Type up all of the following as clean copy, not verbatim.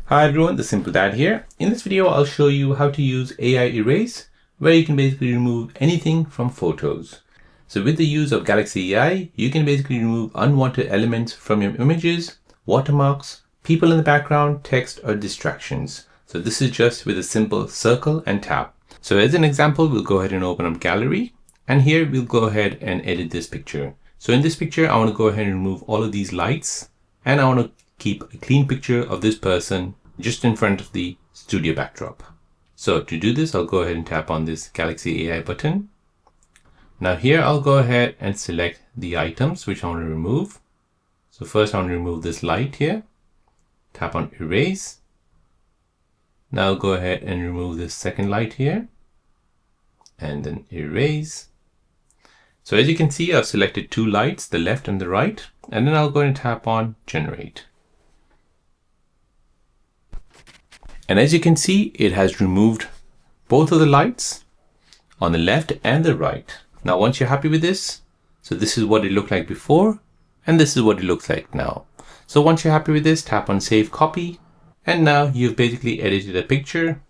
Hi everyone, The Simple Dad here. In this video, I'll show you how to use AI Erase, where you can basically remove anything from photos. So with the use of Galaxy AI, you can basically remove unwanted elements from your images, watermarks, people in the background, text, or distractions. So this is just with a simple circle and tap. So as an example, we'll go ahead and open up Gallery, and here we'll go ahead and edit this picture. So in this picture, I want to go ahead and remove all of these lights, and I want to keep a clean picture of this person just in front of the studio backdrop. So to do this, I'll go ahead and tap on this Galaxy AI button. Now here, I'll go ahead and select the items which I want to remove. So first I want to remove this light here. Tap on Erase. Now I'll go ahead and remove this second light here. And then Erase. So as you can see, I've selected two lights, the left and the right. And then I'll go and tap on Generate. And as you can see, it has removed both of the lights on the left and the right. Now, once you're happy with this, so this is what it looked like before, and this is what it looks like now. So once you're happy with this, tap on Save Copy. And now you've basically edited a picture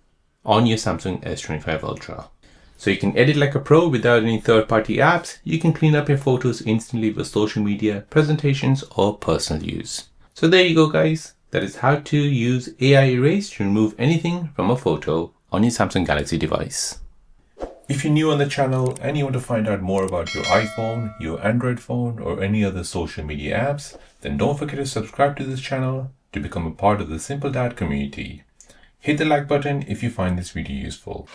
on your Samsung S25 Ultra. So you can edit like a pro without any third-party apps. You can clean up your photos instantly for social media, presentations, or personal use. So there you go, guys. That is how to use AI Erase to remove anything from a photo on your Samsung Galaxy device. If you're new on the channel and you want to find out more about your iPhone, your Android phone, or any other social media apps, then don't forget to subscribe to this channel to become a part of the Simple Dad community. Hit the like button if you find this video useful.